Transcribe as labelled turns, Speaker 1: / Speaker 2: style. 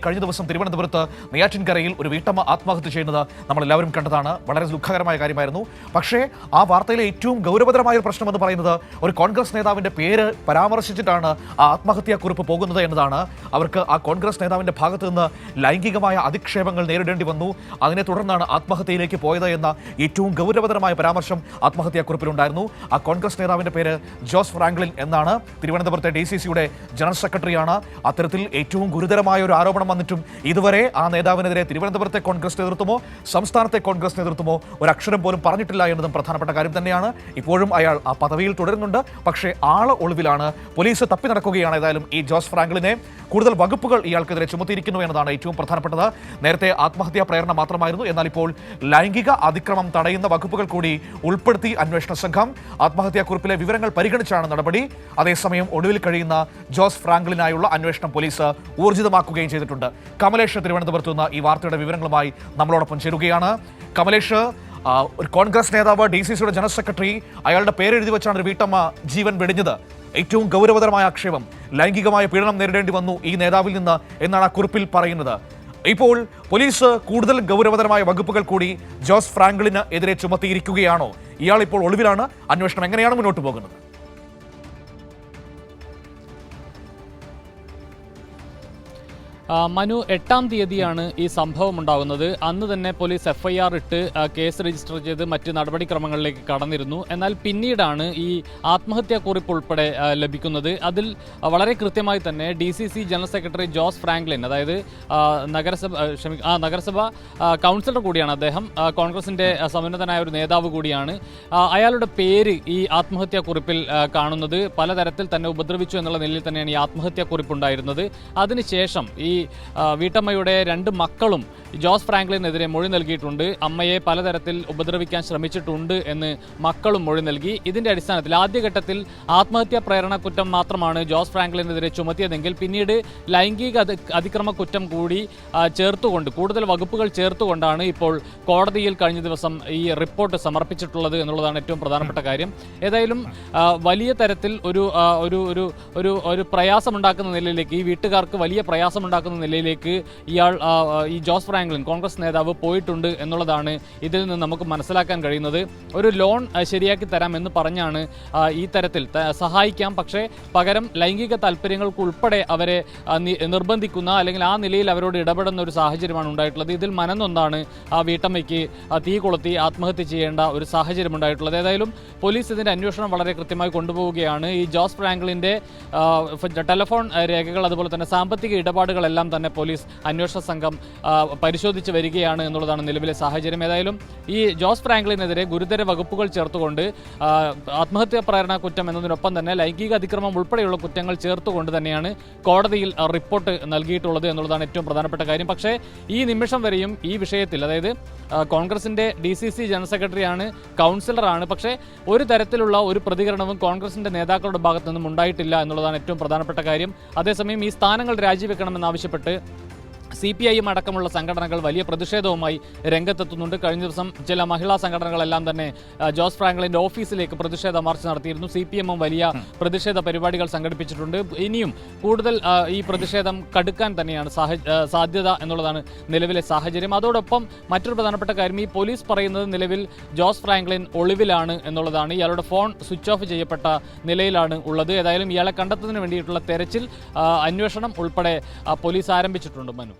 Speaker 1: കഴിഞ്ഞ ദിവസം തിരുവനന്തപുരത്ത് നെയ്യാറ്റിൻകരയിൽ ഒരു വീട്ടമ്മ ആത്മഹത്യ ചെയ്യുന്നത് നമ്മളെല്ലാവരും കണ്ടതാണ്. വളരെ ദുഃഖകരമായ കാര്യമായിരുന്നു. പക്ഷേ ആ വാർത്തയിലെ ഏറ്റവും ഗൗരവതരമായ ഒരു പ്രശ്നം എന്ന് പറയുന്നത് ഒരു കോൺഗ്രസ് നേതാവിൻ്റെ പേര് പരാമർശിച്ചിട്ടാണ് ആ ആത്മഹത്യാക്കുറിപ്പ് പോകുന്നത് എന്നതാണ്. അവർക്ക് ആ കോൺഗ്രസ് നേതാവിൻ്റെ ഭാഗത്ത് നിന്ന് ലൈംഗികമായ അധിക്ഷേപങ്ങൾ നേരിടേണ്ടി വന്നു. അതിനെ തുടർന്നാണ് ആത്മഹത്യയിലേക്ക് പോയത് എന്ന ഏറ്റവും ഗൗരവതരമായ പരാമർശം ആത്മഹത്യാക്കുറിപ്പിലുണ്ടായിരുന്നു. ആ കോൺഗ്രസ് നേതാവിൻ്റെ പേര് ജോസ് ഫ്രാങ്ക്ലിൻ എന്നാണ്. തിരുവനന്തപുരത്തെ DCCയുടെ ജനറൽ സെക്രട്ടറിയാണ്. അത്തരത്തിൽ ഏറ്റവും ഗുരുതരമായ ഒരു ആരോപണം വന്നിട്ടും ഇതുവരെ ആ നേതാവിനെതിരെ തിരുവനന്തപുരത്തെ കോൺഗ്രസ് നേതൃത്വമോ സംസ്ഥാനത്തെ കോൺഗ്രസ് നേതൃത്വമോ ഒരക്ഷരം പോലും പറഞ്ഞിട്ടില്ല എന്നതും പ്രധാനപ്പെട്ട കാര്യം തന്നെയാണ്. ഇപ്പോഴും അയാൾ ആ പദവിയിൽ തുടരുന്നുണ്ട്. പക്ഷേ ആള് ഒളിവിലാണ്. പോലീസ് തപ്പി നടക്കുകയാണ്. ഏതായാലും ഈ ജോസ് ഫ്രാങ്ക്ലിനെ കൂടുതൽ വകുപ്പുകൾ ഇയാൾക്കെതിരെ ചുമത്തിയിരിക്കുന്നു എന്നതാണ് ഏറ്റവും പ്രധാനപ്പെട്ടത്. നേരത്തെ ആത്മഹത്യാ പ്രേരണ മാത്രമായിരുന്നു. എന്നാൽ ഇപ്പോൾ ലൈംഗിക അതിക്രമം തടയുന്ന വകുപ്പുകൾ കൂടി ഉൾപ്പെടുത്തി അന്വേഷണ സംഘം. ആത്മഹത്യാക്കുറിപ്പിലെ വിവരങ്ങൾ പരിഗണിച്ചാണ് നടപടി. അതേസമയം ഒടുവിൽ കഴിയുന്ന ജോസ് ഫ്രാങ്ക്ലിനായുള്ള അന്വേഷണം പോലീസ് ഊർജിതമാക്കുകയും ചെയ്തിട്ടുണ്ട്. കമലേഷ് തിരുവനന്തപുരത്ത് നിന്ന് ഈ വാർത്തയുടെ വിവരങ്ങളുമായി നമ്മളോടൊപ്പം ചേരുകയാണ്. കമലേഷ്, ഒരു കോൺഗ്രസ് നേതാവ്, DCCയുടെ ജനറൽ സെക്രട്ടറി, അയാളുടെ പേരെഴുതി വെച്ചാണ് ഒരു വീട്ടമ്മ ജീവൻ വെടിഞ്ഞത്. ഏറ്റവും ഗൗരവതരമായ ആക്ഷേപം, ലൈംഗികമായ പീഡനം നേരിടേണ്ടി വന്നു ഈ നേതാവിൽ നിന്ന് എന്നാണ് ആ കുറിപ്പിൽ പറയുന്നത്. ഇപ്പോൾ പോലീസ് കൂടുതൽ ഗൗരവതരമായ വകുപ്പുകൾ കൂടി ജോസ് ഫ്രാങ്ക്ലിന് എതിരെ ചുമത്തിയിരിക്കുകയാണോ? ഇയാൾ ഇപ്പോൾ ഒളിവിലാണ്. അന്വേഷണം എങ്ങനെയാണ് മുന്നോട്ട് പോകുന്നത്?
Speaker 2: മനു, 8-ാം തീയതിയാണ് ഈ സംഭവം ഉണ്ടാകുന്നത്. അന്ന് തന്നെ പോലീസ് FIR ഇട്ട് കേസ് രജിസ്റ്റർ ചെയ്ത് മറ്റ് നടപടിക്രമങ്ങളിലേക്ക് കടന്നിരുന്നു. എന്നാൽ പിന്നീടാണ് ഈ ആത്മഹത്യാക്കുറിപ്പ് ഉൾപ്പെടെ ലഭിക്കുന്നത്. അതിൽ വളരെ കൃത്യമായി തന്നെ DCC general secretary Jose Franklin, അതായത് നഗരസഭ കൗൺസിലർ കൂടിയാണ് അദ്ദേഹം, കോൺഗ്രസിൻ്റെ സമുന്നതനായ ഒരു നേതാവ് കൂടിയാണ്. അയാളുടെ പേര് ഈ ആത്മഹത്യാക്കുറിപ്പിൽ കാണുന്നത്. പലതരത്തിൽ തന്നെ ഉപദ്രവിച്ചു എന്നുള്ള നിലയിൽ തന്നെയാണ് ഈ ആത്മഹത്യാക്കുറിപ്പ് ഉണ്ടായിരുന്നത്. അതിനുശേഷം ഈ വീട്ടമ്മയുടെ 2 മക്കളും ജോസ് ഫ്രാങ്ക്ലിനെതിരെ മൊഴി നൽകിയിട്ടുണ്ട്. അമ്മയെ പലതരത്തിൽ ഉപദ്രവിക്കാൻ ശ്രമിച്ചിട്ടുണ്ട് എന്ന് മക്കളും മൊഴി നൽകി. ഇതിന്റെ അടിസ്ഥാനത്തിൽ ആദ്യഘട്ടത്തിൽ ആത്മഹത്യാ പ്രേരണ കുറ്റം മാത്രമാണ് ജോസ് ഫ്രാങ്ക്ലിനെതിരെ ചുമത്തിയതെങ്കിൽ പിന്നീട് ലൈംഗിക അതിക്രമ കുറ്റം കൂടി ചേർത്തുകൊണ്ട്, കൂടുതൽ വകുപ്പുകൾ ചേർത്തുകൊണ്ടാണ് ഇപ്പോൾ കോടതിയിൽ കഴിഞ്ഞ ദിവസം ഈ റിപ്പോർട്ട് സമർപ്പിച്ചിട്ടുള്ളത് എന്നുള്ളതാണ് ഏറ്റവും പ്രധാനപ്പെട്ട കാര്യം. ഏതായാലും വലിയ തരത്തിൽ ഒരു പ്രയാസമുണ്ടാക്കുന്ന നിലയിലേക്ക്, ഈ വീട്ടുകാർക്ക് വലിയ പ്രയാസമുണ്ടാക്കുന്ന നിലയിലേക്ക് ഈ ജോസ് ഫ്രാങ്ക്ലിൻ, കോൺഗ്രസ് നേതാവ്, പോയിട്ടുണ്ട് എന്നുള്ളതാണ് ഇതിൽ നിന്ന് നമുക്ക് മനസ്സിലാക്കാൻ കഴിയുന്നത്. ഒരു ലോൺ ശരിയാക്കി തരാം എന്ന് പറഞ്ഞാണ് ഈ തരത്തിൽ സഹായിക്കാം, പക്ഷേ പകരം ലൈംഗിക താല്പര്യങ്ങൾക്ക് ഉൾപ്പെടെ അവരെ നിർബന്ധിക്കുന്ന, അല്ലെങ്കിൽ ആ നിലയിൽ അവരോട് ഇടപെടുന്ന ഒരു സാഹചര്യമാണ് ഉണ്ടായിട്ടുള്ളത്. ഇതിൽ മനംനൊന്താണ് ആ വീട്ടമ്മയ്ക്ക് തീ കൊളുത്തി ആത്മഹത്യ ചെയ്യേണ്ട ഒരു സാഹചര്യം ഉണ്ടായിട്ടുള്ളത്. ഏതായാലും പോലീസ് ഇതിന്റെ അന്വേഷണം വളരെ കൃത്യമായി കൊണ്ടുപോവുകയാണ്. ഈ ജോസ് ഫ്രാങ്ക്ലിന്റെ ടെലിഫോൺ രേഖകൾ, അതുപോലെ തന്നെ സാമ്പത്തിക ഇടപാടുകളെല്ലാം തന്നെ പോലീസ് അന്വേഷണ സംഘം പരിശോധിച്ച് വരികയാണ് എന്നുള്ളതാണ് നിലവിലെ സാഹചര്യം. ഏതായാലും ഈ ജോസ് ഫ്രാങ്ക്ലിനെതിരെ ഗുരുതര വകുപ്പുകൾ ചേർത്തുകൊണ്ട് ആത്മഹത്യാ പ്രേരണ കുറ്റം എന്നതിനൊപ്പം തന്നെ ലൈംഗിക അതിക്രമം ഉൾപ്പെടെയുള്ള കുറ്റങ്ങൾ ചേർത്തുകൊണ്ട് തന്നെയാണ് കോടതിയിൽ റിപ്പോർട്ട് നൽകിയിട്ടുള്ളത് എന്നുള്ളതാണ് ഏറ്റവും പ്രധാനപ്പെട്ട കാര്യം. പക്ഷേ ഈ നിമിഷം വരെയും ഈ വിഷയത്തിൽ, അതായത് കോൺഗ്രസിന്റെ DCC ജനറൽ സെക്രട്ടറിയാണ്, കൗൺസിലറാണ്, പക്ഷേ ഒരു തരത്തിലുള്ള ഒരു പ്രതികരണവും കോൺഗ്രസിന്റെ നേതാക്കളുടെ ഭാഗത്തു നിന്നും ഉണ്ടായിട്ടില്ല എന്നുള്ളതാണ് ഏറ്റവും പ്രധാനപ്പെട്ട കാര്യം. അതേസമയം ഈ സ്ഥാനങ്ങൾ രാജിവെക്കണമെന്നാവശ്യപ്പെട്ട് CPIM അടക്കമുള്ള സംഘടനകൾ വലിയ പ്രതിഷേധവുമായി രംഗത്തെത്തുന്നുണ്ട്. കഴിഞ്ഞ ദിവസം ചില മഹിളാ സംഘടനകളെല്ലാം തന്നെ ജോസ് ഫ്രാങ്ക്ലിൻ്റെ ഓഫീസിലേക്ക് പ്രതിഷേധ മാർച്ച് നടത്തിയിരുന്നു. CPM വലിയ പ്രതിഷേധ പരിപാടികൾ സംഘടിപ്പിച്ചിട്ടുണ്ട്. ഇനിയും കൂടുതൽ ഈ പ്രതിഷേധം കടുക്കാൻ തന്നെയാണ് സാധ്യത എന്നുള്ളതാണ് നിലവിലെ സാഹചര്യം. അതോടൊപ്പം മറ്റൊരു പ്രധാനപ്പെട്ട കാര്യം, ഈ പോലീസ് പറയുന്നത് നിലവിൽ ജോസ് ഫ്രാങ്ക്ലിൻ ഒളിവിലാണ് എന്നുള്ളതാണ്. ഇയാളുടെ ഫോൺ സ്വിച്ച് ഓഫ് ചെയ്യപ്പെട്ട നിലയിലാണ് ഉള്ളത്. ഏതായാലും ഇയാളെ കണ്ടെത്തുന്നതിന് വേണ്ടിയിട്ടുള്ള തെരച്ചിൽ, അന്വേഷണം ഉൾപ്പെടെ പോലീസ് ആരംഭിച്ചിട്ടുണ്ട്. മനു.